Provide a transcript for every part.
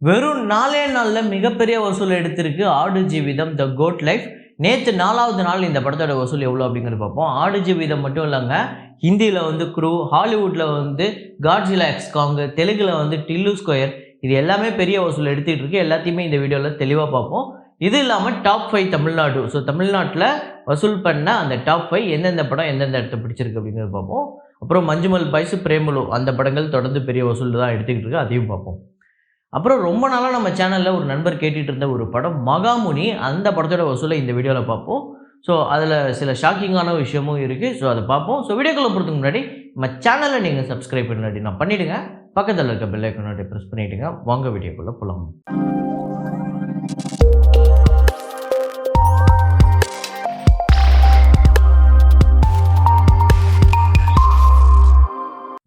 வெறும் 4 நாளில் மிகப்பெரிய வசூல் எடுத்திருக்கு ஆடு ஜீவிதம் த கோட் லைஃப். நேற்று 4வது நாள் இந்த படத்தோட வசூல் எவ்வளோ அப்படிங்கிறது பார்ப்போம். ஆடு ஜீவிதம் மட்டும் இல்லைங்க, ஹிந்தியில் வந்து க்ரூ, ஹாலிவுட்டில் வந்து காட்ஜிலா எக்ஸ் காங், தெலுங்கில் வந்து டில்லு ஸ்கொயர், இது எல்லாமே பெரிய வசூல் எடுத்துகிட்டு இருக்கு. எல்லாத்தையுமே இந்த வீடியோவில் தெளிவாக பார்ப்போம். இது இல்லாமல் டாப் 5 தமிழ்நாடு. ஸோ தமிழ்நாட்டில் வசூல் பண்ண அந்த டாப் 5 எந்தெந்த படம் எந்தெந்த இடத்த பிடிச்சிருக்கு அப்படிங்கிறது பார்ப்போம். அப்புறம் மஞ்சுமல் பாய்ஸ், பிரேமலு அந்த படங்கள் தொடர்ந்து பெரிய வசூல் தான் எடுத்துக்கிட்டு இருக்கு, அதையும் பார்ப்போம். அப்புறம் ரொம்ப நாளாக நம்ம சேனலில் ஒரு நண்பர் கேட்டுட்டு இருந்த ஒரு படம் மகாமுனி, அந்த படத்தோட வசூலை இந்த வீடியோவில் பார்ப்போம். ஸோ அதில் சில ஷாக்கிங்கான விஷயமும் இருக்குது. ஸோ அதை பார்ப்போம். ஸோ வீடியோக்குள்ளே போகிறதுக்கு முன்னாடி நம்ம சேனலை நீங்கள் சப்ஸ்கிரைப் பண்ணி நான் பண்ணிவிடுங்க. பக்கத்தில் இருக்க பெல் ஐக்கானை ப்ரெஸ் பண்ணிவிடுங்க. வாங்க வீடியோக்குள்ளே போகலாம்.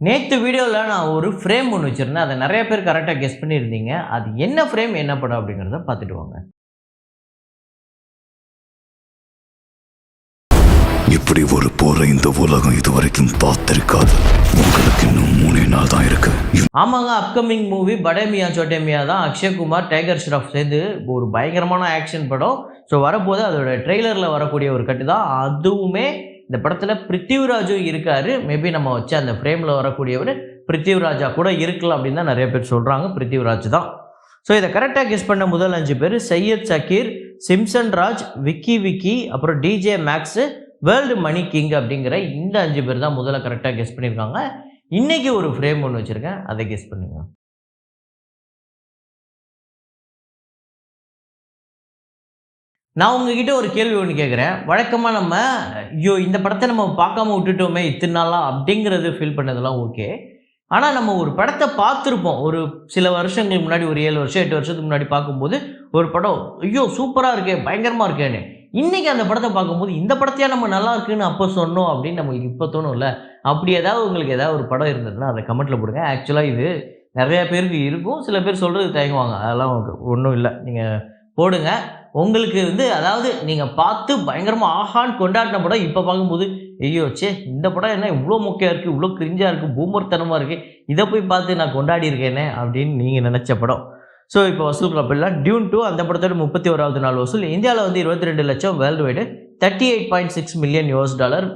நேற்று வீடியோவில் நான் ஒரு ஃப்ரேம் ஒன்று வச்சுருந்தேன். அதை நிறைய பேர் கரெக்டாக கெஸ் பண்ணியிருந்தீங்க. அது என்ன ஃப்ரேம், என்ன படம் அப்படிங்கிறத பார்த்துட்டு வாங்க. இப்படி ஒரு போரை இந்த உலகம் இதுவரைக்கும் பார்த்திருக்காது. உங்களுக்கு இன்னும் 3 நாள் தான் இருக்கு. ஆமாங்க, அப்கமிங் மூவி படே மியா சோட்டே மியா தான். அக்ஷய்குமார், டைகர் ஷ்ராஃப் சேர்ந்து ஒரு பயங்கரமான ஆக்ஷன் படம். ஸோ வரப்போது அதோட ட்ரெய்லரில் வரக்கூடிய ஒரு கட்டு தான். அதுவுமே இந்த படத்தில் பிருத்திவிராஜும் இருக்கார். மேபி நம்ம வச்ச அந்த ஃப்ரேமில் வரக்கூடியவர் பிருத்திவிராஜா கூட இருக்கலாம் அப்படின்னு தான் நிறைய பேர் சொல்கிறாங்க. பிருத்திவிராஜ் தான். ஸோ இதை கரெக்டாக கெஸ் பண்ண முதல் 5 பேர் சையத் சக்கீர், சிம்சன் ராஜ், விக்கி, அப்புறம் டிஜே மேக்ஸு, வேர்ல்டு மணி கிங் அப்படிங்கிற இந்த 5 பேர் தான் முதல்ல கரெக்டாக கெஸ் பண்ணியிருக்காங்க. இன்றைக்கி ஒரு ஃப்ரேம் ஒன்று வச்சுருக்கேன், அதை கெஸ் பண்ணுங்க. நான் உங்ககிட்ட ஒரு கேள்வி ஒன்று கேட்குறேன். வழக்கமாக நம்ம ஐயோ இந்த படத்தை நம்ம பார்க்காம விட்டுட்டோமே இத்தனை நாளாக அப்படிங்கிறது ஃபீல் பண்ணதெல்லாம் ஓகே. ஆனால் நம்ம ஒரு படத்தை பார்த்துருப்போம் ஒரு சில வருஷங்களுக்கு முன்னாடி, ஒரு 7 வருஷம் 8 வருஷத்துக்கு முன்னாடி பார்க்கும்போது ஒரு படம் ஐயோ சூப்பராக இருக்கே, பயங்கரமாக இருக்கேன்னு. இன்றைக்கி அந்த படத்தை பார்க்கும்போது இந்த படத்தையாக நம்ம நல்லா இருக்குன்னு அப்போ சொன்னோம் அப்படின்னு நம்மளுக்கு இப்போ தோணும்ல. அப்படி ஏதாவது உங்களுக்கு ஏதாவது ஒரு படம் இருந்ததுன்னா அதை கமெண்ட்டில் போடுங்க. ஆக்சுவலாக இது நிறையா பேருக்கு இருக்கும். சில பேர் சொல்கிறது தயங்குவாங்க, அதெல்லாம் ஒன்றும் இல்லை, நீங்கள் போடுங்க. உங்களுக்கு வந்து அதாவது நீங்கள் பார்த்து பயங்கரமாக ஆஹான்னு கொண்டாடின படம் இப்போ பார்க்கும்போது ஐயோ சே இந்த படம் என்ன இவ்வளோ மொக்கையாக இருக்குது, இவ்வளோ கிரிஞ்சாக இருக்குது, பூமர்த்தனமாக இருக்குது, இதை போய் பார்த்து நான் கொண்டாடி இருக்கேனே அப்படின்னு நீங்கள் நினச்ச படம். ஸோ இப்போ வசூல் கப்பல்லாம் டியூன் 2 அந்த படத்தோட 31வது நாள் வசூல் இந்தியாவில் வந்து 22 லட்சம், வேர்ல்டு வைடு $38.6 மில்லியன்,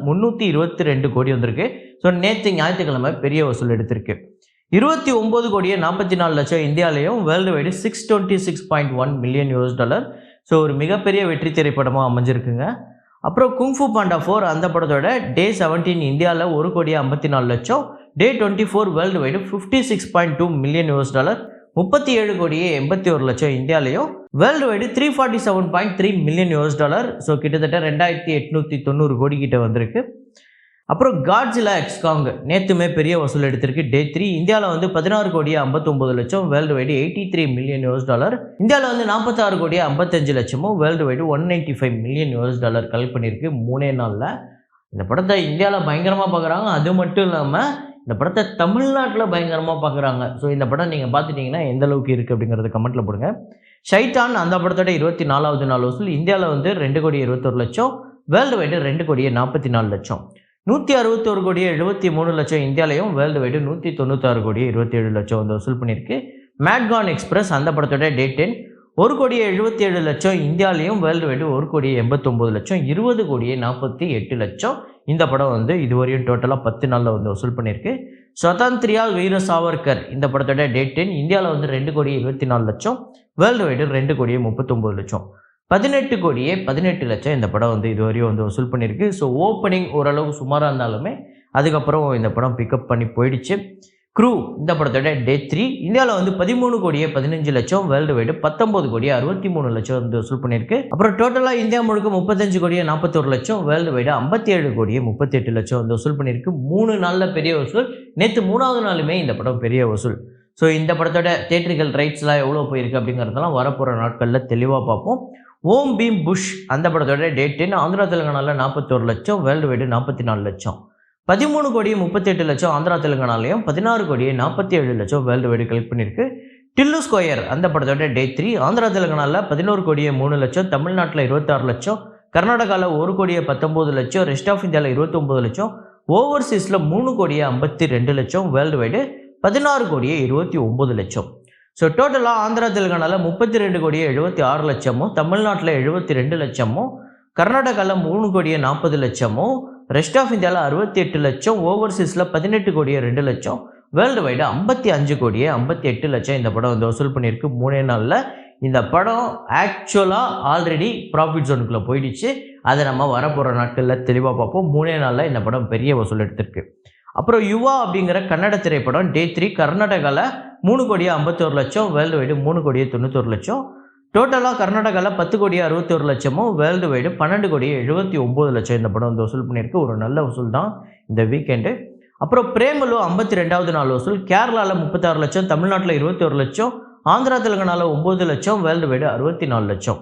322 கோடி வந்திருக்கு. ஸோ நேற்று ஞாயிற்றுக்கிழமை பெரிய வசூல் எடுத்திருக்கு. 29 கோடியே 44 லட்சம் இந்தியாவிலையும், வேர்ல்டு வைடு $626.1 மில்லியன். ஸோ ஒரு மிகப்பெரிய வெற்றி திரைப்படமாக அமைஞ்சிருக்குங்க. அப்புறம் குங்ஃபு பாண்டா 4 அந்த படத்தோட டே 17 இந்தியாவில் 1 கோடியே 54 லட்சம், டே 24 வேர்ல்டு வைடு $56.2 மில்லியன், 37 கோடியே 81 லட்சம் இந்தியாவிலையும், வேர்ல்டு வைடு $347.3 மில்லியன். ஸோ கிட்டத்தட்ட 2890 கோடி கிட்ட வந்திருக்கு. அப்புறம் காட்ஜிலா எக்ஸ் காங் நேற்றுமே பெரிய வசூல் எடுத்திருக்கு. டே 3 இந்தியாவில் வந்து 16 கோடியே 59 லட்சம், வேர்ல்டு வைடு $83 மில்லியன். இந்தியாவில் வந்து 46 கோடியே 55 லட்சமும், வேர்ல்டு வைடு $195 மில்லியன் கலெக்ட் பண்ணியிருக்கு 3 நாளில். இந்த படத்தை இந்தியாவில் பயங்கரமாக பார்க்குறாங்க. அது மட்டும் இல்லாமல் இந்த படத்தை தமிழ்நாட்டில் பயங்கரமாக பார்க்குறாங்க. ஸோ இந்த படம் நீங்கள் பார்த்துட்டிங்கன்னா எந்த அளவுக்கு இருக்குது அப்படிங்கிறத கமெண்ட்டில் போடுங்க. ஷைட்டான் அந்த படத்தோட 24வது நாள் வசூல் இந்தியாவில் வந்து 2 கோடியே 21 லட்சம், வேர்ல்டு வைடு 2 கோடியே 44 லட்சம், 161 கோடியே 73 லட்சம் இந்தியாவிலையும், வேர்ல்டு வைடு 196 கோடியே 27 லட்சம் வந்து வசூல் பண்ணியிருக்கு. மேட்கான் எக்ஸ்பிரஸ் அந்த படத்தோட டே 10 1 கோடியே 77 லட்சம் இந்தியாவிலையும், வேர்ல்டு வைடு 1 கோடியே 89 லட்சம், 20 கோடியே 48 லட்சம் இந்த படம் வந்து இதுவரையும் டோட்டலாக 10 நாளில் வந்து வசூல் பண்ணியிருக்கு. ஸ்வதந்திரியா வீர சாவர்கர் இந்த படத்தோட டே 10 இந்தியாவில் வந்து 2 கோடியே 24 லட்சம், வேர்ல்டு வைடு 2 கோடியே 39 லட்சம், 18 கோடியே 18 லட்சம் இந்த படம் வந்து இதுவரையும் வந்து வசூல் பண்ணியிருக்கு. ஸோ ஓப்பனிங் ஓரளவு சுமாராக இருந்தாலுமே அதுக்கப்புறம் இந்த படம் பிக்கப் பண்ணி போயிடுச்சு. க்ரூ இந்த படத்தோட டே 3 இந்தியாவில் வந்து 13 கோடியே 15 லட்சம், வேர்ல்டு வைடு 19 கோடியே 63 லட்சம் வந்து வசூல் பண்ணியிருக்கு. அப்புறம் டோட்டலாக இந்தியா முழுக்க 35 கோடியே 41 லட்சம், வேர்ல்டு வைடு 57 கோடியே 38 லட்சம் வந்து வசூல் பண்ணியிருக்கு. 3 நாளில் பெரிய வசூல். நேற்று 3வது நாளுமே இந்த படம் பெரிய வசூல். ஸோ இந்த படத்தோட தியேட்டரிக்கல் ரைட்ஸ்லாம் எவ்வளோ போயிருக்கு அப்படிங்கிறதெல்லாம் வரப்போகிற நாட்களில் தெளிவாக பார்ப்போம். ஓம் பீம் புஷ் அந்த படத்தோட டே 10 ஆந்திரா தெலுங்கானாவில் 41 லட்சம், வேர்ல்டு வைடு 44 லட்சம், 13 கோடியே 38 லட்சம் ஆந்திரா தெலுங்கானாலையும், 16 கோடியே 47 லட்சம் வேர்ல்டு வைடு கலெக்ட் பண்ணியிருக்கு. டில்லு ஸ்கொயர் அந்த படத்தோட டே 3 ஆந்திரா தெலுங்கானாவில் 11 கோடியே 3 லட்சம், தமிழ்நாட்டில் 26 லட்சம், கர்நாடகாவில் 1 கோடியே 19 லட்சம், ரெஸ்ட் ஆஃப் இந்தியாவில் 29 லட்சம், ஓவர்சீஸில் 3 கோடியே 52 லட்சம், வேர்ல்டு வைடு 16 கோடியே 29 லட்சம். ஸோ டோட்டலாக ஆந்திரா தெலுங்கானாவில் 32,76,00,000, தமிழ்நாட்டில் 72,00,000, கர்நாடகாவில் 3,40,00,000, ரெஸ்ட் ஆஃப் இந்தியாவில் 68,00,000, ஓவர்சீஸில் 18,02,00,000, வேர்ல்டு வைடு 55,58,00,000 இந்த படம் வந்து வசூல் பண்ணியிருக்கு 3 நாளில். இந்த படம் ஆக்சுவலாக ஆல்ரெடி ப்ராஃபிட் ஜோனுக்குள்ளே போயிடுச்சு. அதை நம்ம வரப்போகிற நாட்களில் தெளிவாக பார்ப்போம். 3 நாளில் இந்த படம் பெரிய வசூல் எடுத்திருக்கு. அப்புறம் யுவா அப்படிங்கிற கன்னட திரைப்படம் டே 3 கர்நாடகாவில் 3,51,00,000, வேர்ல்டு வைடு 3,91,00,000, டோட்டலாக கர்நாடகாவில் 10,61,00,000, வேர்ல்டு வைடு 12,79,00,000 இந்த படம் வந்து வசூல் பண்ணியிருக்கு. ஒரு நல்ல வசூல் தான் இந்த வீக்கெண்டு. அப்புறம் பிரேமலு 52வது நாள் வசூல், கேரளாவில் 36,00,000, தமிழ்நாட்டில் 21,00,000, ஆந்திரா தெலுங்கானாவில் 9,00,000, வேர்ல்டு வைடு 64,00,000.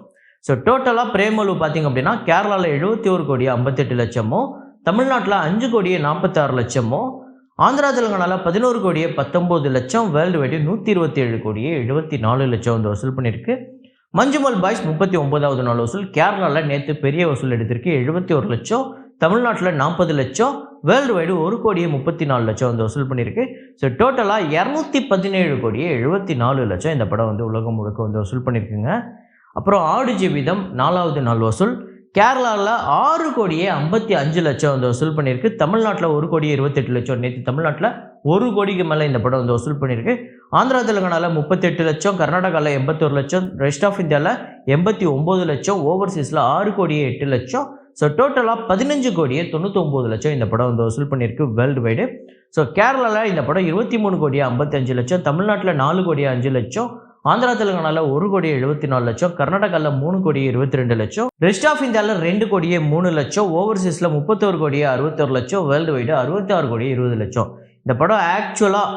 ஸோ டோட்டலாக பிரேமலு பார்த்திங்க அப்படின்னா கேரளாவில் 71,58,00,000, தமிழ்நாட்டில் 5,46,00,000, ஆந்திரா தெலுங்கானாவில் 11,19,00,000, வேர்ல்டு வைடு 127,74,00,000 வந்து வசூல் பண்ணியிருக்கு. மஞ்சுமல் பாய்ஸ் 39வது நாள் வசூல், கேரளாவில் நேற்று பெரிய வசூல் எடுத்திருக்கு 71,00,000, தமிழ்நாட்டில் 40,00,000, வேர்ல்டு வைடு 1,34,00,000 வந்து வசூல் பண்ணியிருக்கு. ஸோ டோட்டலாக 217,74,00,000 இந்த படம் வந்து உலகம் முழுக்க வந்து வசூல் பண்ணியிருக்குங்க. அப்புறம் ஆடு ஜீவிதம் 4வது நாள் வசூல், கேரளாவில் 6,55,00,000 வந்து வசூல் பண்ணியிருக்கு, தமிழ்நாட்டில் 1,28,00,000, நேற்று தமிழ்நாட்டில் 1 கோடிக்கு மேலே இந்த படம் வந்து வசூல் பண்ணியிருக்கு. ஆந்திரா தெலுங்கானாவில் 38,00,000, கர்நாடகாவில் 81,00,000, ரெஸ்ட் ஆஃப் இந்தியாவில் 89,00,000, ஓவர்சீஸில் 6,08,00,000. ஸோ டோட்டலாக 15,99,00,000 இந்த படம் வந்து வசூல் பண்ணியிருக்கு வேர்ல்டு வைடு. ஸோ கேரளாவில் இந்த படம் 23,55,00,000, தமிழ்நாட்டில் 4,05,00,000, ஆந்திரா தெலுங்கானாவில் 1,74,00,000, கர்நாடகாவில் 3,22,00,000, ரெஸ்ட் ஆஃப் இந்தியாவில் 2,03,00,000, ஓவர்சீஸில் 31,61,00,000, வேர்ல்டு வைடு 66,20,00,000. இந்த படம் ஆக்சுவலாக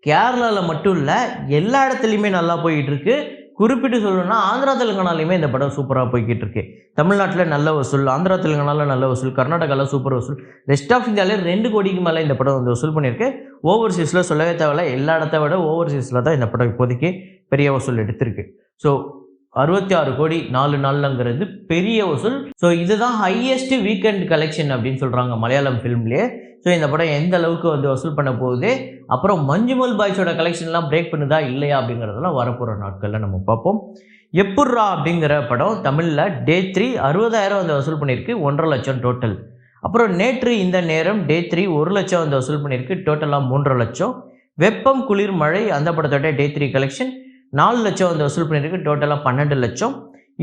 கேரளாவில் மட்டும் இல்லை எல்லா இடத்துலையுமே நல்லா போய்கிட்டு இருக்கு. குறிப்பிட்டு சொல்லணும்னா ஆந்திரா தெலுங்கானாலையுமே இந்த படம் சூப்பராக போய்கிட்டு இருக்கு. தமிழ்நாட்டில் நல்ல வசூல், ஆந்திரா தெலுங்கானாவில் நல்ல வசூல், கர்நாடகாவில் சூப்பர் வசூல், ரெஸ்ட் ஆஃப் இந்தியாவில் 2 கோடிக்கு மேலே இந்த படம் வந்து வசூல் பண்ணியிருக்கு. ஓவர்சீஸில் சொல்லவே தேவையில்ல, எல்லா இடத்த விட ஓவர்சீஸில் தான் இந்த படம் இப்போதைக்கு பெரிய வசூல் எடுத்திருக்கு. ஸோ 66 கோடி 4 நாள்ங்கிறது பெரிய வசூல். ஸோ இதுதான் ஹையஸ்ட் வீக்கெண்ட் கலெக்ஷன் அப்படின்னு சொல்கிறாங்க மலையாளம் ஃபிலிம்லேயே. ஸோ இந்த படம் எந்த அளவுக்கு வந்து வசூல் பண்ண போகுது, அப்புறம் மஞ்சுமல் பாய்ஸோட கலெக்ஷன்லாம் பிரேக் பண்ணுதா இல்லையா அப்படிங்கிறதெல்லாம் வரப்போகிற நாட்களில் நம்ம பார்ப்போம். எப்புட்ரா அப்படிங்கிற படம் தமிழில் டே 3 60,000 வந்து வசூல் பண்ணியிருக்கு, 1,50,000 டோட்டல். அப்புறம் நேற்று இந்த நேரம் டே 3 1,00,000 வந்து வசூல் பண்ணியிருக்கு, டோட்டலாக 3,50,000. வெப்பம் குளிர் மழை அந்த படத்தோட டே 3 கலெக்ஷன் 4,00,000 வந்து வசூல் பண்ணியிருக்கு, டோட்டலாக 12,00,000.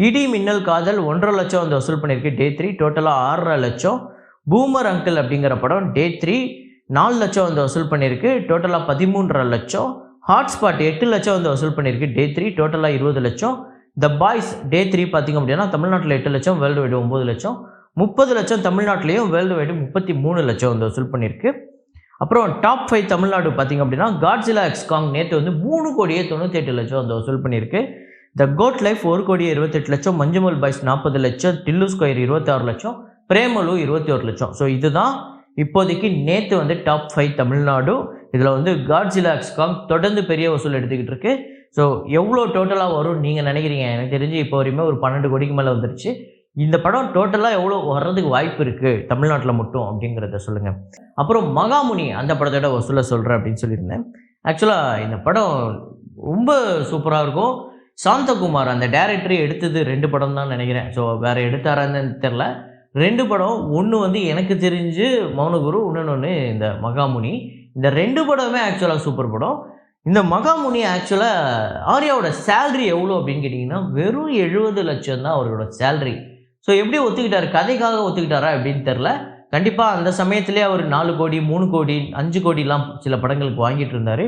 இடி மின்னல் காதல் 1,50,000 வந்து வசூல் பண்ணியிருக்கு டே 3, டோட்டலாக 6,50,000. பூமர் அங்கிள் அப்படிங்கிற படம் டே 3 4,00,000 வந்து வசூல் பண்ணியிருக்கு, டோட்டலாக 13,50,000. ஹாட்ஸ்பாட் 8,00,000 வந்து வசூல் பண்ணியிருக்கு டே 3, டோட்டலாக 20,00,000. த பாய்ஸ் டே 3 பார்த்திங்க அப்படின்னா தமிழ்நாட்டில் 8,00,000, வேர்ல்டு வைடு 9,00,000, 30,00,000 தமிழ்நாட்டிலையும், வேர்ல்டு வைடு 33,00,000 வந்து வசூல் பண்ணியிருக்கு. அப்புறம் டாப் 5 தமிழ்நாடு பார்த்திங்க அப்படின்னா காட்ஸிலா எக்ஸ் காங் நேற்று வந்து 3,98,00,000 வந்து வசூல் பண்ணியிருக்கு. த code life 1,28,00,000, Manjummel boys 40,00,000, டில்லு square 26,00,000, Premalu 21,00,000. So இதுதான் இப்போதைக்கு நேற்று வந்து டாப் 5 தமிழ்நாடு. இதில் வந்து காட்ஸிலா எக்ஸ் காங் தொடர்ந்து பெரிய வசூல் எடுத்துக்கிட்டு இருக்கு. ஸோ எவ்வளோ டோட்டலாக வரும் நீங்கள் நினைக்கிறீங்க? எனக்கு தெரிஞ்சு இப்போ வரையுமே ஒரு 12 கோடிக்கு மேலே வந்துருச்சு. இந்த படம் டோட்டலாக எவ்வளோ வர்றதுக்கு வாய்ப்பு இருக்குது தமிழ்நாட்டில் மட்டும் அப்படிங்கிறத சொல்லுங்கள். அப்புறம் மகாமுனி அந்த படத்தோட வசூலை சொல்கிறேன் அப்படின்னு சொல்லியிருந்தேன். ஆக்சுவலாக இந்த படம் ரொம்ப சூப்பராக இருக்கும். சாந்தகுமார் அந்த டேரக்டரை எடுத்தது 2 படம் தான் நினைக்கிறேன். ஸோ வேறு எடுத்தாரான்னு தெரில. 2 படம், ஒன்று வந்து எனக்கு தெரிஞ்சு மௌனகுரு, இன்னொன்று இந்த மகாமுனி. இந்த 2 படமே ஆக்சுவலாக சூப்பர் படம். இந்த மகாமுனி ஆக்சுவலாக ஆர்யாவோட சேல்ரி எவ்வளோ அப்படின்னு கேட்டிங்கன்னா வெறும் 70 லட்சம் தான் அவரோட சேல்ரி. ஸோ எப்படி ஒத்துக்கிட்டார்? கதைக்காக ஒத்துக்கிட்டாரா அப்படின்னு தெரில. கண்டிப்பாக அந்த சமயத்திலே அவர் 4 கோடி 3 கோடி 5 கோடிலாம் சில படங்களுக்கு வாங்கிட்டு இருந்தார்.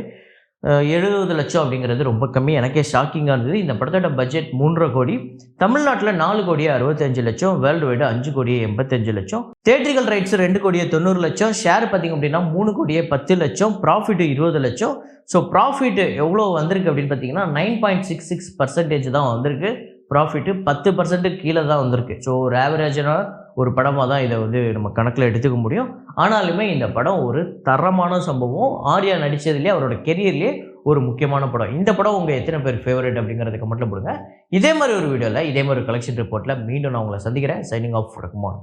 70 லட்சம் அப்படிங்கிறது ரொம்ப கம்மி. எனக்கே ஷாக்கிங்காக இருந்தது. இந்த படத்தோட பட்ஜெட் 3.5 கோடி, தமிழ்நாட்டில் 4,65,00,000, worldwide 5,85,00,000, theatrical rights 2,90,00,000, share பார்த்திங்க அப்படின்னா 3,10,00,000, ப்ராஃபிட் 20,00,000. ஸோ ப்ராஃபிட் எவ்வளோ வந்திருக்கு அப்படின்னு பார்த்தீங்கன்னா 9.66% தான் வந்திருக்கு. ப்ராஃபிட்டு 10% கீழே தான் வந்திருக்கு. ஸோ ஒரு ஆவரேஜான ஒரு படமாக தான் இதை வந்து நம்ம கணக்கில் எடுத்துக்க முடியும். ஆனாலுமே இந்த படம் ஒரு தரமான சம்பவம். ஆர்யா நடித்ததுலேயே அவரோட கெரியர்லேயே ஒரு முக்கியமான படம். இந்த படம் உங்கள் எத்தனை பேர் ஃபேவரட் அப்படிங்கிறதுக்கு மட்டும் போடுங்க. இதே மாதிரி ஒரு வீடியோவில் இதே மாதிரி கலெக்ஷன் ரிப்போர்ட்டில் மீண்டும் நான் உங்களை சந்திக்கிறேன். Signing off Rahman.